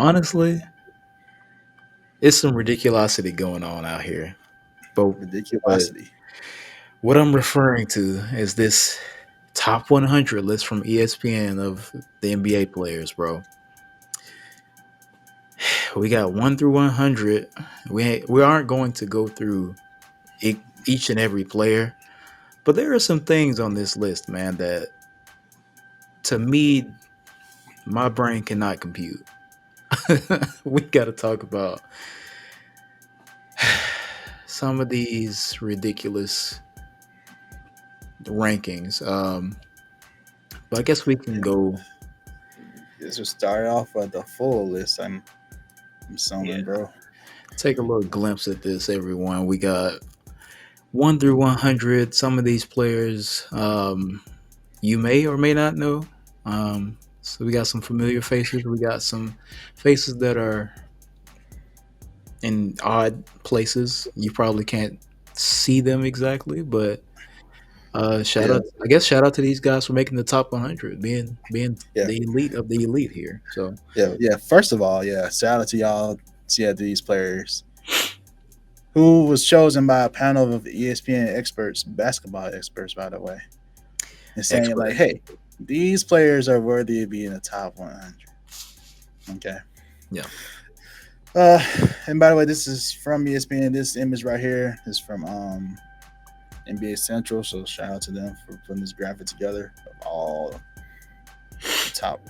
Honestly, it's some ridiculosity going on out here. But Ridiculosity. what I'm referring to is this top 100 list from ESPN of the NBA players, bro. We got 1 through 100. We aren't going to go through each and every player, but there are some things on this list, man, that to me my brain cannot compute. We got to talk about some of these ridiculous rankings. But I guess we can And go. this will start off with the full list. I'm Yeah, assuming, bro. take a little glimpse at this, everyone. We got 1 through 100. Some of these players you may or may not know. So we got some familiar faces. We got some faces that are in odd places. You probably can't see them exactly, but shout Yeah, out, I guess, shout out to these guys for making the top 100, being yeah, the elite of the elite here. So yeah. First of all, yeah, shout out to y'all. Yeah, these players who was chosen by a panel of ESPN experts, basketball experts, by the way, and saying like, experts, hey, these players are worthy of being in the top 100. Okay. yeah, Uh, and by the way, this is from ESPN. This image right here is from NBA Central. So shout out to them for putting this graphic together the top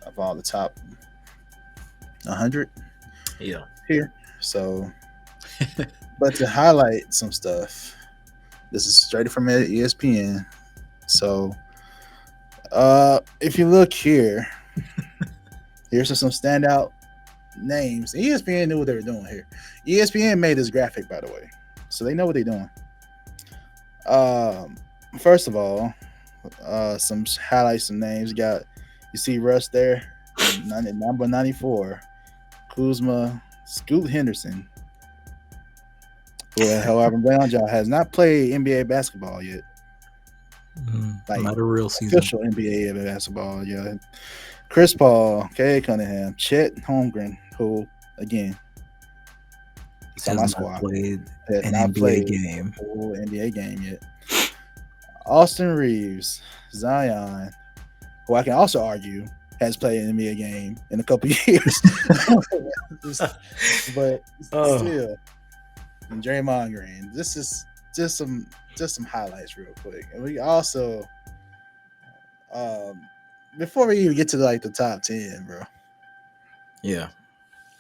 of all the top 100 yeah, here. So, but to highlight some stuff, this is straight from ESPN. So, if you look here, here's some standout names. ESPN knew what they were doing here. ESPN made this graphic, by the way, so they know what they're doing. Um, First of all, some highlights, some names. You see Russ there, number 94, Kuzma, Scoot Henderson, who, however, Brownjaw has not played NBA basketball yet, like not a real season. official NBA basketball yet. Chris Paul, Kay Cunningham, Chet Holmgren, who again, it's on Has my not squad, played has an not NBA played a game. full NBA game yet. Austin Reeves, Zion, who I can also argue has played an NBA game in a couple years, but Oh, still, and Draymond Green. This is just some highlights real quick, and we also um, before we even get to like the top 10, bro. yeah.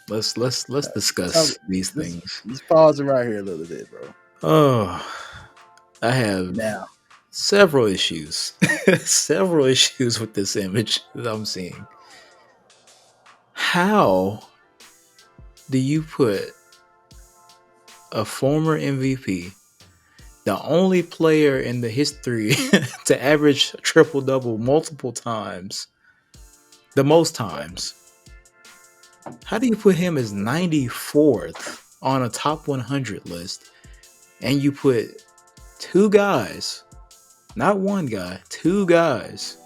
Let's Talk, discuss these this things. let's pause it right here a little bit, bro. Oh, I have Now, several issues, several issues with this image that I'm seeing. How do you put a former MVP, the only player in the history to average triple double multiple times, the most times? How do you put him as 94th on a top 100 list and you put two guys, not one guy, two guys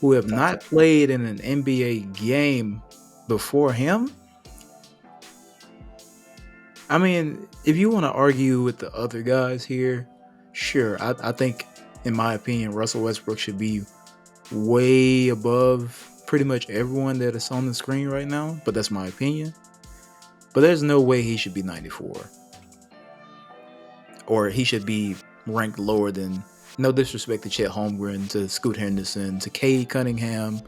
who have top not 10. played in an NBA game before him? I mean, if you want to argue with the other guys here, sure. I think, in my opinion, Russell Westbrook should be way above pretty much everyone that is on the screen right now, but that's my opinion. But there's no way he should be 94. Or he should be ranked lower than, no disrespect to Chet Holmgren, to Scoot Henderson, to Cade Cunningham,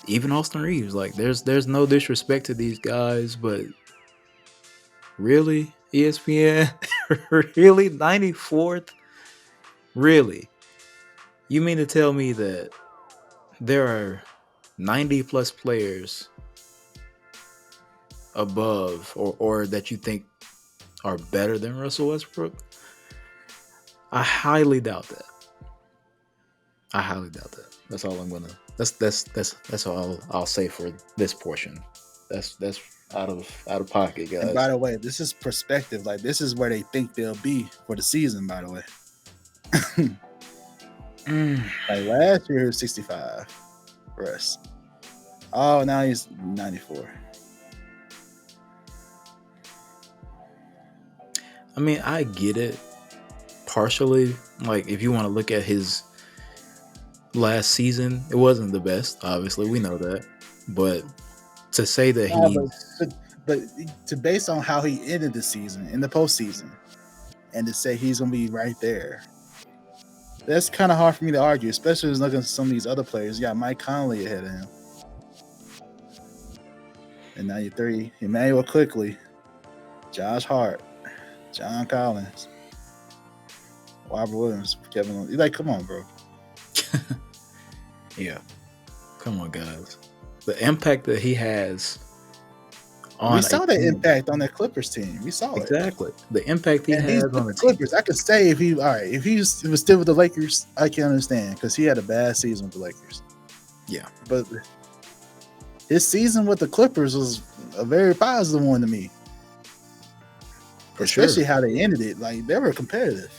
even Austin Reeves. Like there's no disrespect to these guys, but really, ESPN, really 94th, really? You mean to tell me that there are 90 plus players above or that you think are better than Russell Westbrook? I highly doubt that. I highly doubt that. That's all I'm gonna. That's all I'll say for this portion. That's out of pocket, And by guys. the way, this is perspective. Like this is where they think they'll be for the season. By the way, Mm, like last year, 65 for us. Oh, now he's 94. I mean, I get it partially. Like, if you want to look at his last season, it wasn't the best. Obviously, we know that. But to say that Nah, he's but to based on how he ended the season in the postseason, and to say he's gonna be right there, that's kind of hard for me to argue, especially looking at some of these other players. You got Mike Conley ahead of him, and 93, Emmanuel Quickly, Josh Hart, John Collins, Robert Williams, Kevin. You're like, come on, bro. yeah, come on, guys. The impact that he has on We saw a the team. impact on that Clippers team. We saw it. Exactly. The impact he And has he's on with the the Clippers. team. I could say if he was still with the Lakers, I can understand because he had a bad season with the Lakers. Yeah. But his season with the Clippers was a very positive one to me. For Especially sure. how they ended it. Like, they were competitive.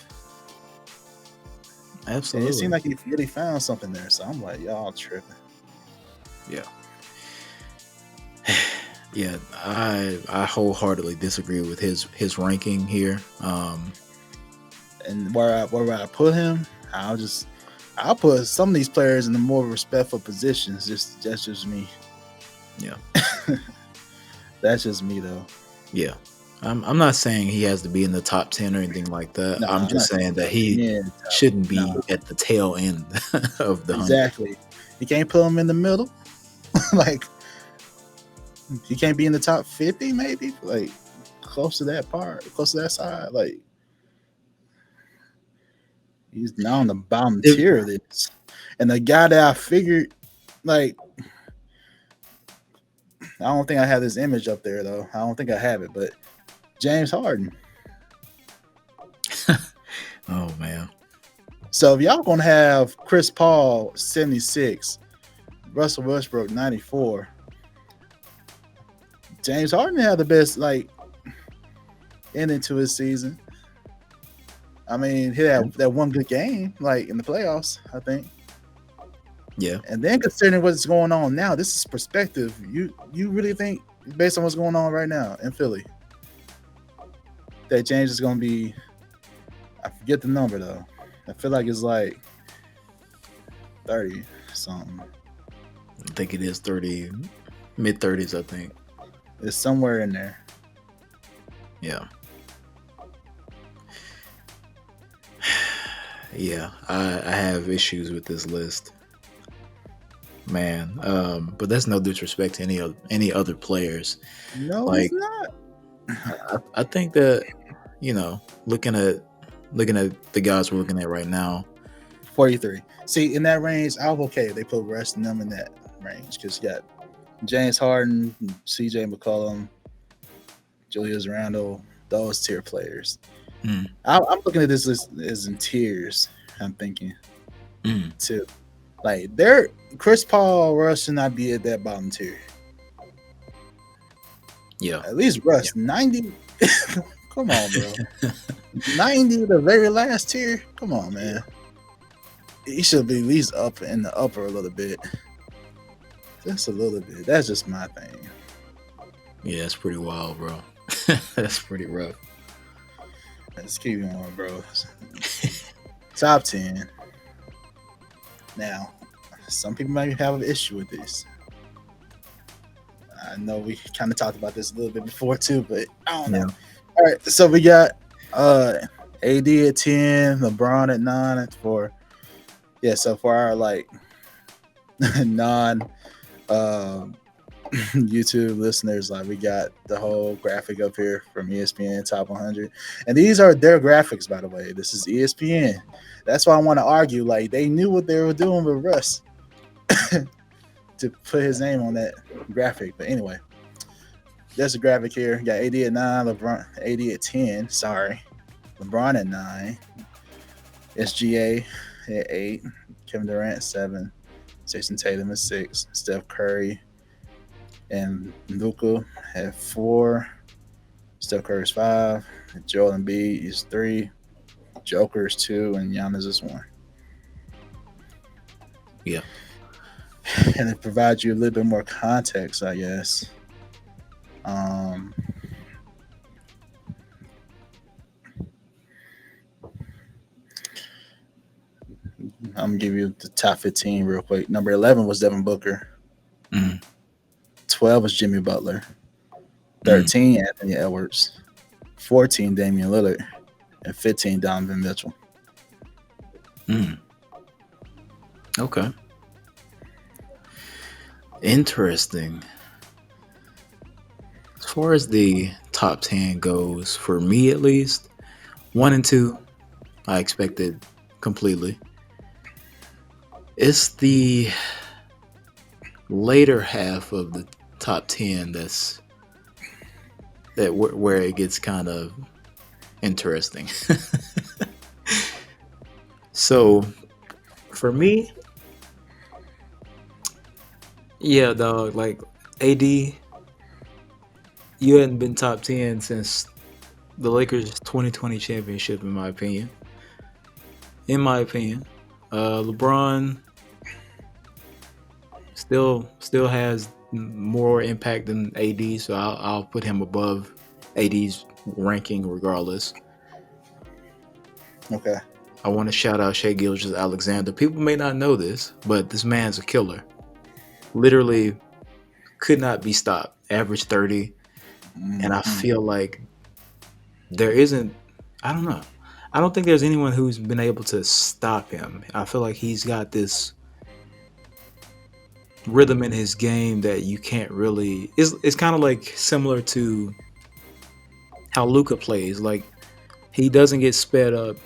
Absolutely. And it seemed like he really found something there. So I'm like, y'all tripping. Yeah. Yeah, I wholeheartedly disagree with his ranking here. And where I put him, I'll put some of these players in the more respectful positions. That's just me. Yeah. That's just me though. Yeah. I'm not saying he has to be in the top 10 or anything like that. No, I'm just saying that he shouldn't be at the tail end of the 100. Exactly. You can't put him in the middle. Like, he can't be in the top 50, maybe. Like, close to that part, close to that side. Like, he's now on the bottom tier of this. And the guy that I figured, like, I don't think I have this image up there though. I don't think I have it, but James Harden. Oh man. So if y'all gonna have Chris Paul 76, Russell Westbrook 94, James Harden had the best like ending to his season. I mean, he had that one good game, like in the playoffs, I think. Yeah. And then considering what's going on now, this is perspective. You really think, based on what's going on right now in Philly, that James is going to be, I forget the number though. I feel like it's like 30 something. I think it is 30, mid 30s, I think. It's somewhere in there. Yeah. Yeah, I have issues with this list. Man, but that's no disrespect to any other players. No, like, it's not. I think that, you know, looking at the guys we're looking at right now, 43. See, in that range, I was okay. They put Russ and them in that range because you got James Harden, CJ McCollum, Julius Randle, those tier players. I'm looking at this as in tiers. I'm thinking too. Like, Chris Paul, Russ should not be at that bottom tier. Yeah. At least Russ, 90. Come on, bro. 90, the very last tier. Come on, man. He should be at least up in the upper a little bit. Just a little bit. That's just my thing. Yeah, it's pretty wild, bro. That's pretty rough. Let's keep going, bro. Top 10. Now, some people might have an issue with this. I know we kind of talked about this a little bit before too, but I don't know. All right, so we got AD at 10, LeBron at 9 for so for our like non YouTube listeners, like, we got the whole graphic up here from ESPN Top 100, and these are their graphics, by the way. This is ESPN. That's why I want to argue, like, they knew what they were doing with Russ to put his name on that graphic. But anyway, there's a graphic here. Got AD at 9, LeBron AD at 10. Sorry, LeBron at 9, SGA at 8, Kevin Durant at 7, Jason Tatum at 6, Steph Curry and Luka at 4, Steph Curry is 5, Joel Embiid is 3, Joker is 2, and Giannis is 1. Yeah. and it provides you a little bit more context, I guess. Um, I'm gonna give you the top 15 real quick. Number 11 was Devin Booker. Mm, 12 was Jimmy Butler. mm, 13 Anthony Edwards. 14 Damian Lillard, and 15 Donovan Mitchell. mm. Okay. Interesting. As far as the top 10 goes, for me at least, 1 and 2, I expected completely. It's the later half of the top 10 where it gets kind of interesting. So, for me, yeah, dog, like AD, you hadn't been top 10 since the Lakers 2020 championship, in my opinion. LeBron still has more impact than AD, so I'll put him above AD's ranking regardless. Okay. I want to shout out Shai Gilgeous-Alexander. People may not know this, but this man's a killer. Literally could not be stopped. Average 30. And I feel like there isn't, I don't know. I don't think there's anyone who's been able to stop him. I feel like he's got this rhythm in his game that you can't really. It's kind of like similar to how Luka plays. Like, he doesn't get sped up.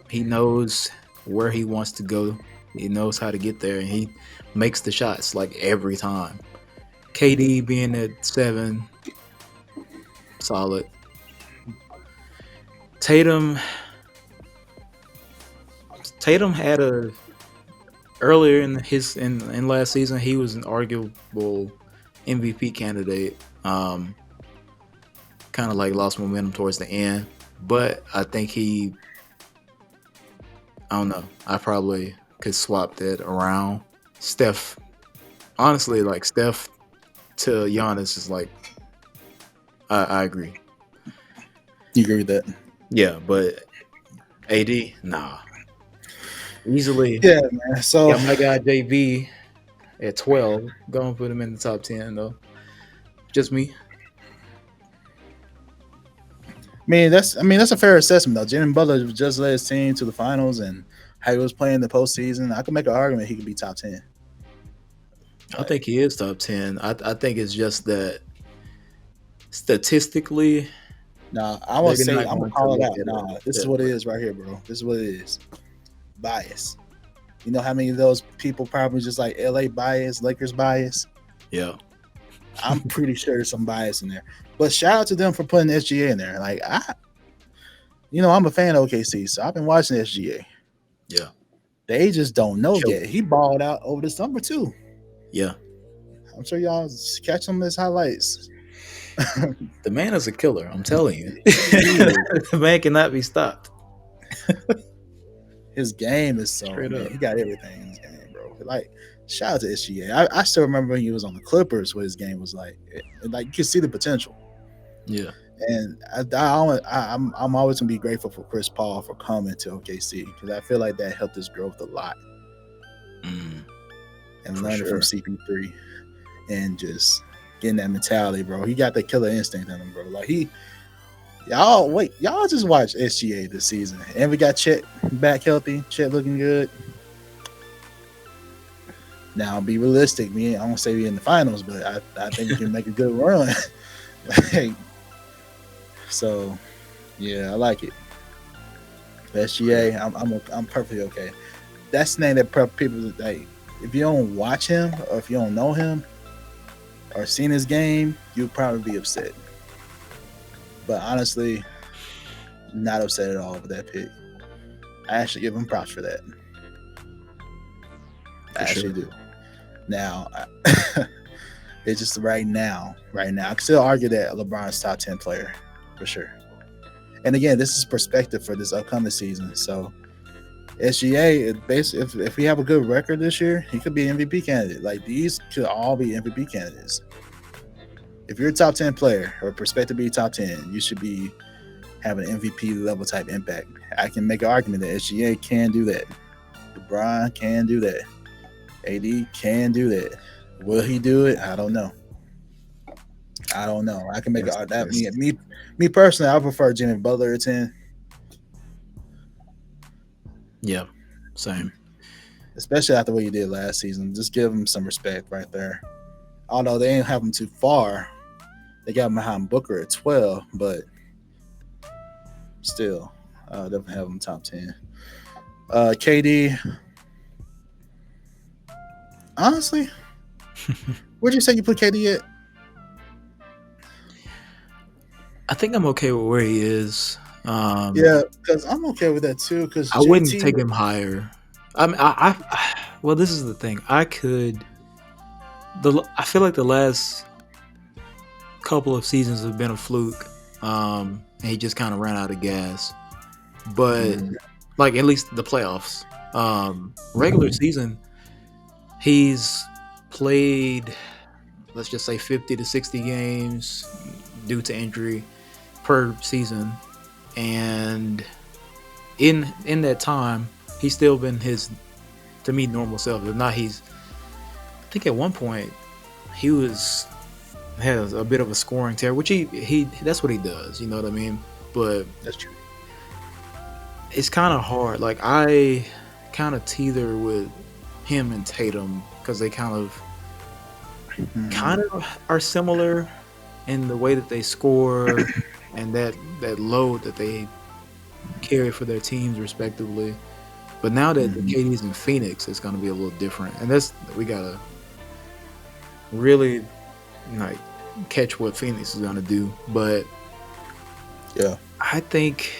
He knows where he wants to go. He knows how to get there, and he makes the shots like every time. KD being at 7, solid. Tatum had a earlier in last season, he was an arguable MVP candidate. Kind of like lost momentum towards the end, but I think I don't know. I probably could swap that around. Steph, honestly, like Steph to Giannis is like, I agree. You agree with that? Yeah, but AD, nah. Easily. Yeah, man. So Yeah, my guy JB at 12. Gonna put him in the top 10 though. Just me. that's a fair assessment though. Jimmy Butler just led his team to the finals, and how he was playing the postseason. I can make an argument he could be top 10. I think he is top 10. I think it's just that statistically, Nah, I want to they're say, not I'm going gonna call to it look out. at Nah, it this is that what it way. is right here, bro. This is what it is. Bias. You know how many of those people probably just like LA bias, Lakers bias? Yeah. I'm pretty sure there's some bias in there. But shout out to them for putting SGA in there. Like, I'm a fan of OKC, so I've been watching SGA. Yeah. They just don't know Choke. yet. He balled out over the summer too. Yeah. I'm sure y'all catch some of his highlights. The man is a killer, I'm telling you. The man cannot be stopped. His game is so, Straight man, up. he got everything in his game, bro. Like, shout out to SGA. I still remember when he was on the Clippers, what his game was like. Like, you could see the potential. Yeah. And I'm always gonna be grateful for Chris Paul for coming to OKC, because I feel like that helped his growth a lot. And For learning from sure. CP3 and just getting that mentality, bro. He got the killer instinct in him, bro. Like, y'all just watch SGA this season, and we got Chet back healthy. Chet looking good. Now, be realistic. I don't say we in the finals, but I think we can make a good run. Like, so, yeah, I like it. SGA, I'm perfectly okay. That's the name that people, like, if you don't watch him or if you don't know him or seen his game, you'll probably be upset. But honestly, not upset at all with that pick. I actually give him props for that. I actually do. Now, it's just right now, I can still argue that LeBron's top 10 player for sure. And again, this is perspective for this upcoming season. So SGA, if we have a good record this year, he could be an MVP candidate. Like these could all be MVP candidates. If you're a top 10 player or prospective to be top 10, you should be having MVP level type impact. I can make an argument that SGA can do that. LeBron can do that. AD can do that. Will he do it? I don't know. I can make that. Me personally, I prefer Jimmy Butler at 10. Yeah, same. Especially after what he did last season. Just give him some respect right there. Although they ain't have him too far. They got him behind Booker at 12, but still, definitely have him top 10. KD, honestly, where'd you say you put KD at? I think I'm okay with where he is. Yeah, because I'm okay with that too. Because I wouldn't take him higher. I well, this is the thing. I feel like the last couple of seasons have been a fluke. And he just kind of ran out of gas. But like at least the playoffs, regular season, he's played, let's just say 50 to 60 games due to injury per season, and in that time he's still been his, to me, normal self. If not, I think at one point he had a bit of a scoring tear, which he that's what he does, you know what I mean? But that's true. It's kind of hard. Like I kind of teeter with him and Tatum because they kind of are similar in the way that they score and that load that they carry for their teams respectively. But now that the KD's in Phoenix, it's going to be a little different, and we gotta really like catch what Phoenix is going to do. But yeah, I think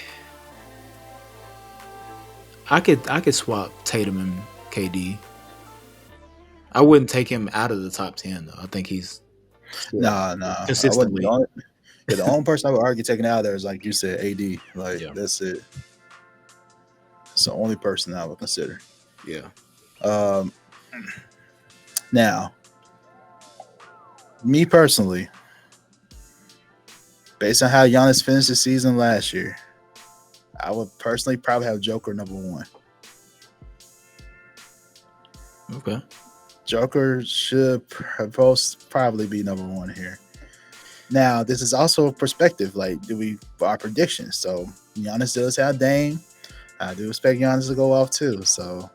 I could swap Tatum and KD. I wouldn't take him out of the top 10 though. I think he's consistently. The only person I would argue taking out of there is, like you said, AD. Like that's it. It's the only person I would consider. Yeah. Now, me personally, based on how Giannis finished the season last year, I would personally probably have Joker number 1. Okay. Joker should probably be number 1 here. Now, this is also a perspective. Like, our predictions? So, Giannis does have Dame. I do expect Giannis to go off too. So,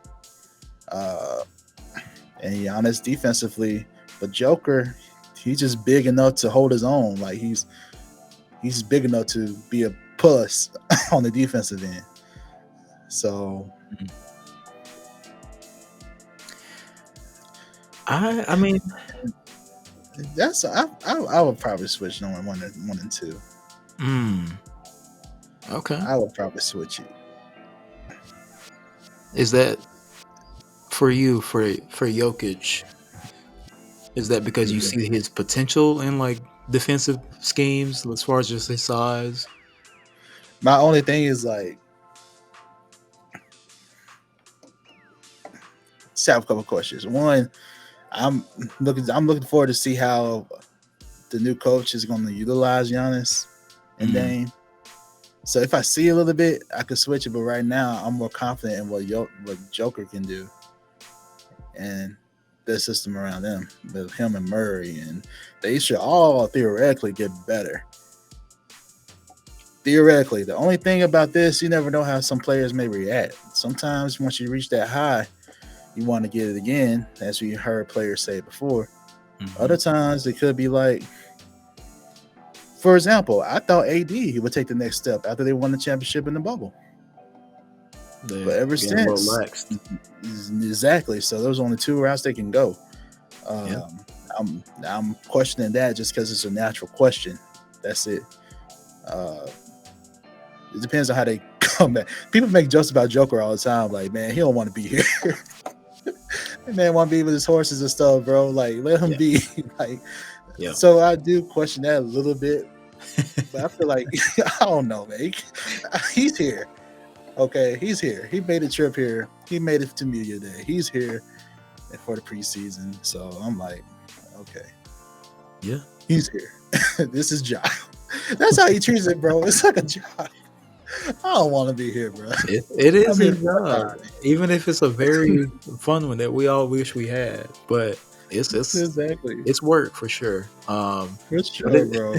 and Giannis defensively, but Joker, he's just big enough to hold his own. Like he's big enough to be a puss on the defensive end. So, I mean, that's I would probably switch number 1 and 2. Okay. I would probably switch it. Is that for you, for Jokic? Is that because you see his potential in like defensive schemes as far as just his size? My only thing is like, just have a couple questions. One, I'm looking forward to see how the new coach is going to utilize Giannis and Dame. So if I see a little bit, I could switch it. But right now, I'm more confident in what Joker can do and the system around them with him and Murray, and they should all theoretically get better. Theoretically, the only thing about this, you never know how some players may react. Sometimes once you reach that high, you want to get it again, as we heard players say before. Other times, it could be like, for example, I thought AD would take the next step after they won the championship in the bubble. But ever since, exactly. So there's only 2 routes they can go. I'm questioning that just because it's a natural question. That's it. It depends on how they come back. People make jokes about Joker all the time. Like, man, he don't want to be here. That man want to be with his horses and stuff, bro. Like, let him be. Like, so I do question that a little bit. But I feel like I don't know, man. He's here. Okay, he's here. He made a trip here. He made it to media day. He's here for the preseason. So I'm like, okay, Yeah. he's here. This is job. That's how he treats it, bro. It's like a job. I don't want to be here, bro. It is I'm a here for my job, time. even if it's a very fun one that we all wish we had. But it's Exactly. it's work for sure. For But sure, bro.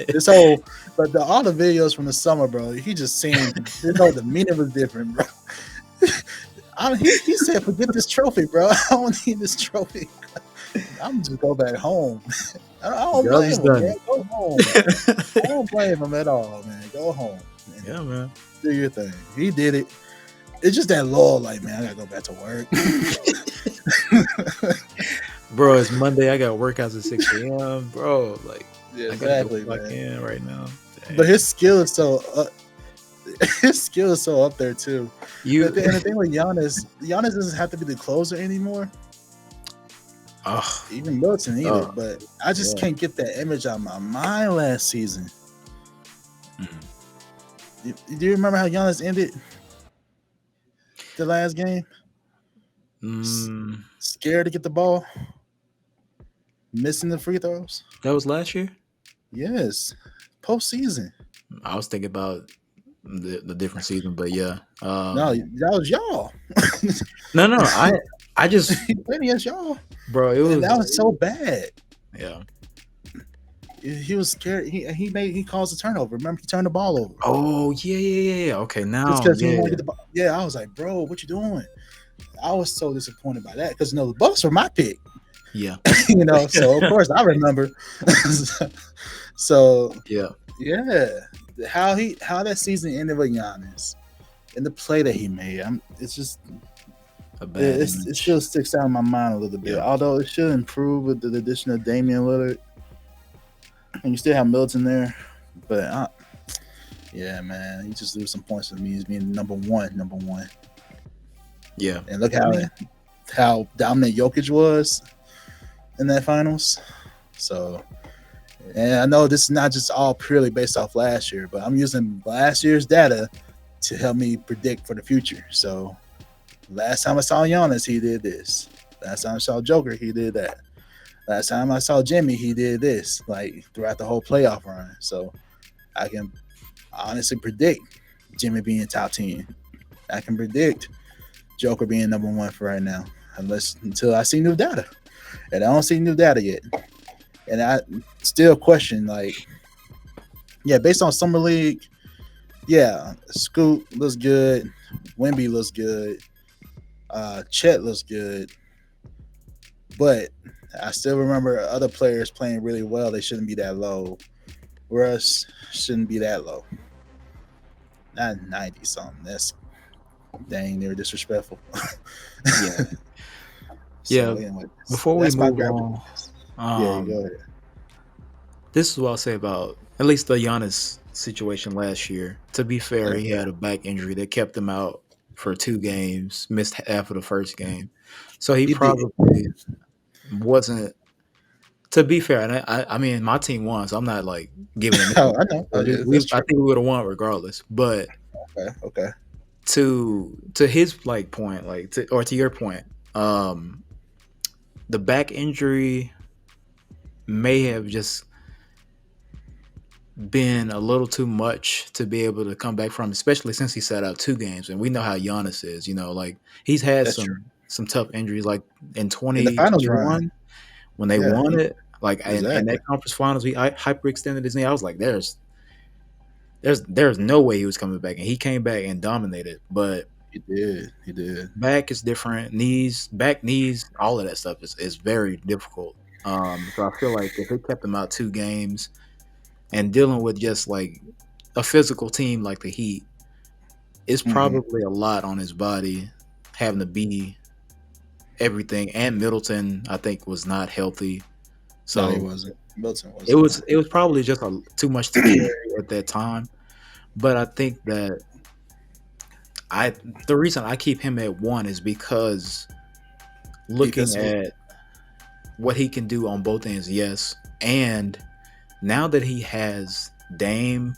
This whole, but all the videos from the summer, bro, he just seemed, the meaning was different, bro. He said, forget this trophy, bro. I don't need this trophy. I'm just go back home. I don't Y'all blame just him, done man. it. Go home. I don't blame him at all, man. Go home. Man. Yeah, man. Do your thing. He did it. It's just that lull, like, man, I gotta go back to work. Bro, it's Monday. I got workouts at 6 a.m. Bro, like, Yeah, I gotta exactly, go back man. in right now. Dang. But his skill is so up there too. And the thing with Giannis doesn't have to be the closer anymore. Even Middleton either. But I just can't get that image out of my mind last season. Do you remember how Giannis ended the last game? Scared to get the ball, missing the free throws. That was last year? Yes, postseason. I was thinking about the different season, but yeah. No, that was y'all. No, I just he played against y'all, bro. That was so bad. Yeah, he was scared. He caused a turnover. Remember, he turned the ball over. Oh yeah. Okay, now just because he didn't want to get the ball. Yeah, I was like, bro, what you doing? I was so disappointed by that because the Bucks were my pick. Yeah, so of course I remember. So yeah, how that season ended with Giannis and the play that he made. It's just a bad. It still sticks out in my mind a little bit. Yeah. Although it should improve with the addition of Damian Lillard, and you still have Middleton there, but yeah, man, he just lose some points with me as being number one. Yeah, and look how dominant Jokic was in that finals. So, and I know this is not just all purely based off last year, but I'm using last year's data to help me predict for the future. So, last time I saw Giannis, he did this. Last time I saw Joker, he did that. Last time I saw Jimmy, he did this. Like throughout the whole playoff run. So, I can honestly predict Jimmy being top 10. I can predict Joker being number one for right now, until I see new data, and I don't see new data yet. And I still question, based on summer league, Scoot looks good, Wemby looks good, Chet looks good, but I still remember other players playing really well. They shouldn't be that low. Russ shouldn't be that low. Not 90 something. That's dang near disrespectful. Anyway, before we move on, go ahead. This is what I'll say about at least the Giannis situation last year. To be fair, he had a back injury that kept him out for 2 games, missed half of the first game, so he probably wasn't. To be fair, and I mean, my team won, so I'm not like giving him. I know. I think we would have won regardless. But okay. To his point, to your point, the back injury may have just been a little too much to be able to come back from, especially since he sat out 2 games, and we know how Giannis is. He's had some tough injuries, like in 2021 when they won it, in that conference finals, he hyperextended his knee. I was like, there's no way he was coming back, and he came back and dominated. But he did. Back is different. Back knees, all of that stuff is very difficult. So I feel like if it kept him out 2 games and dealing with just like a physical team like the Heat, it's probably a lot on his body, having to be everything. And Middleton, I think, was not healthy. So no, he wasn't. Middleton wasn't. It was probably just too much to carry at that time. But I think that the reason I keep him at 1 is because looking at what he can do on both ends, yes. And now that he has Dame,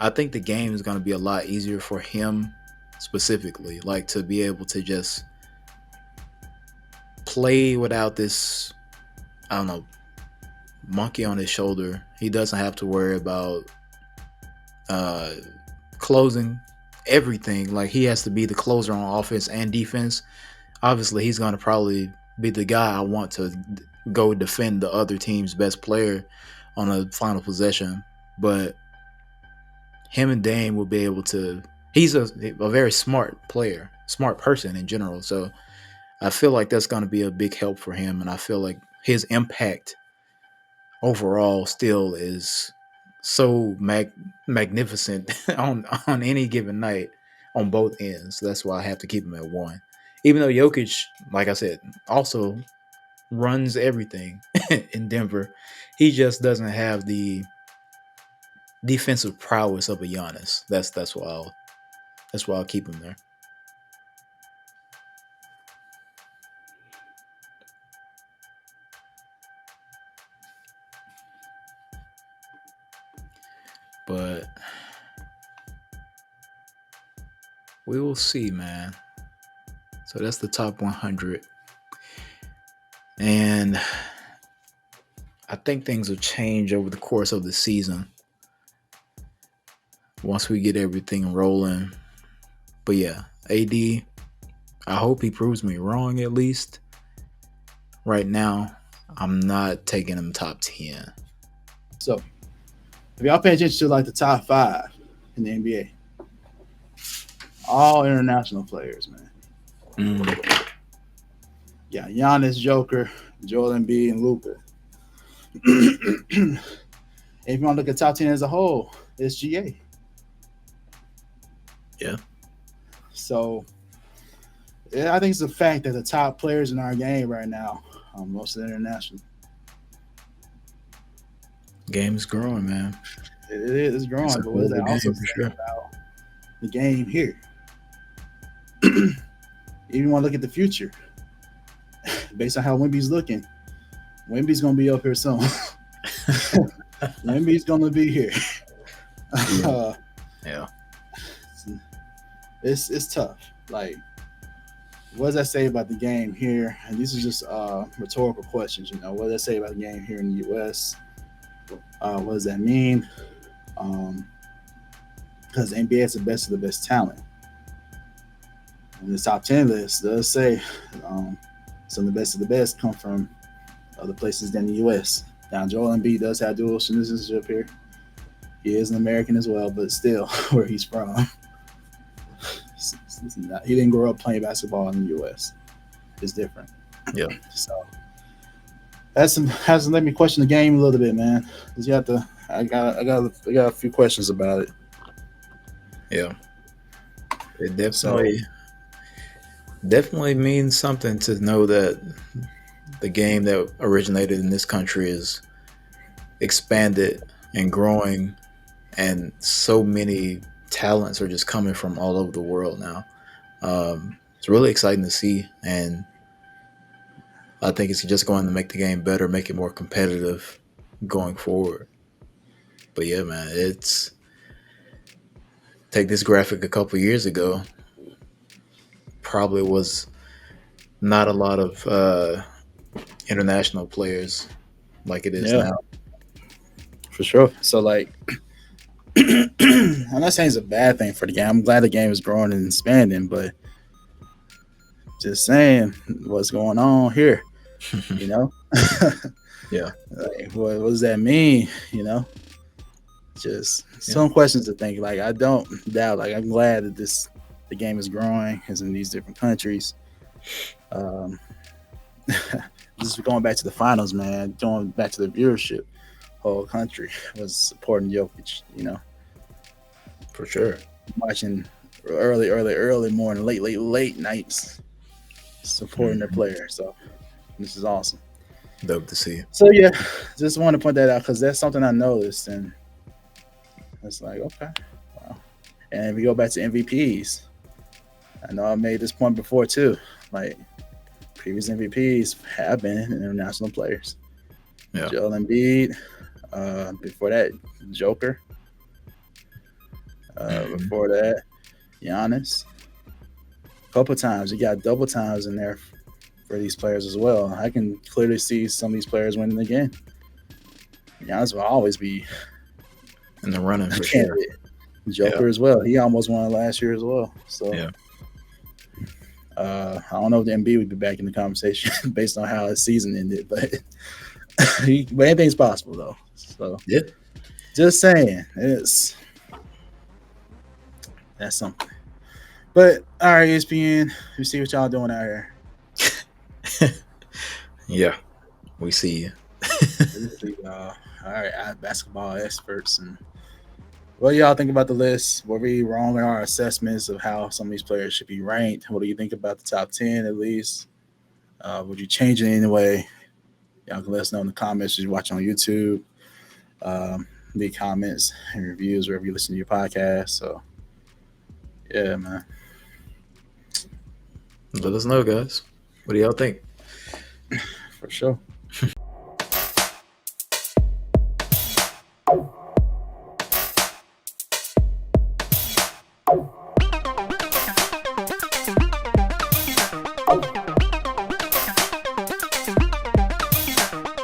I think the game is going to be a lot easier for him specifically, like to be able to just play without this, I don't know, monkey on his shoulder. He doesn't have to worry about uh, closing everything. Like he has to be the closer on offense and defense. Obviously, he's going to probably be the guy I want to go defend the other team's best player on a final possession. But him and Dame will be able to. He's a very smart player, smart person in general. So I feel like that's going to be a big help for him, and I feel like his impact overall still is so magnificent on any given night on both ends. That's why I have to keep him at 1. Even though Jokic, like I said, also runs everything in Denver, he just doesn't have the defensive prowess of a Giannis. That's why I'll keep him there. But we will see, man. So that's the top 100. And I think things will change over the course of the season once we get everything rolling. But yeah, AD, I hope he proves me wrong at least. Right now, I'm not taking him top 10. So, if y'all pay attention to like the top 5 in the NBA, all international players, man. Yeah, Giannis, Joker, Joel Embiid, and Luka. If you want to look at top 10 as a whole, it's GA. Yeah. So, I think it's the fact that the top players in our game right now, most of the international. Game's growing, man. It is growing, but what does that also say about the game here? If you want to look at the future, based on how Wemby's looking, Wemby's going to be up here soon. Wemby's going to be here. Yeah. It's tough. Like, what does that say about the game here? And these are just rhetorical questions, you know. What does that say about the game here in the U.S.? What does that mean? Because the NBA is the best of the best talent. And the top 10 list does say some of the best come from other places than the U.S. Now, Joel Embiid does have dual citizenship here. He is an American as well, but still, where he's from. He didn't grow up playing basketball in the U.S. It's different. Yeah. So has to let me question the game a little bit, man. Cause you have to. I got a few questions about it. Yeah. It definitely means something to know that the game that originated in this country is expanded and growing, and so many talents are just coming from all over the world now. It's really exciting to see, and I think it's just going to make the game better, make it more competitive going forward. But yeah, man, take this graphic a couple years ago, probably was not a lot of international players like it is now. For sure. So like, I'm not saying it's a bad thing for the game. I'm glad the game is growing and expanding, but just saying what's going on here, you know? Yeah. Like, what does that mean? You know, just some questions to think. Like, I don't doubt. Like, I'm glad that the game is growing, is in these different countries. Just going back to the finals, man. Going back to the viewership, whole country was supporting Jokic. You know, for sure. Watching early morning, late nights, supporting their player. So this is awesome. Dope to see. So yeah, just want to point that out because that's something I noticed, and it's like, okay, wow. And if we go back to MVPs, I know I made this point before too. Like, previous MVPs have been international players. Yeah. Joel Embiid. Before that, Joker. Before that, Giannis. A couple times. You got double times in there for these players as well. I can clearly see some of these players winning again. Giannis will always be in the running a for sure. candidate. Joker as well. He almost won last year as well. So Yeah. I don't know if the NBA would be back in the conversation based on how his season ended, but anything's possible though. So Yeah. just saying, that's something. But all right, ESPN, we see what y'all doing out here. Yeah, we see you. All right, basketball experts, and what do y'all think about the list? Were we wrong in our assessments of how some of these players should be ranked? What do you think about the top 10 at least? Would you change it in any way? Y'all can let us know in the comments if you watch on YouTube. Leave comments and reviews wherever you listen to your podcast. So, yeah, man. Let us know, guys. What do y'all think? For sure.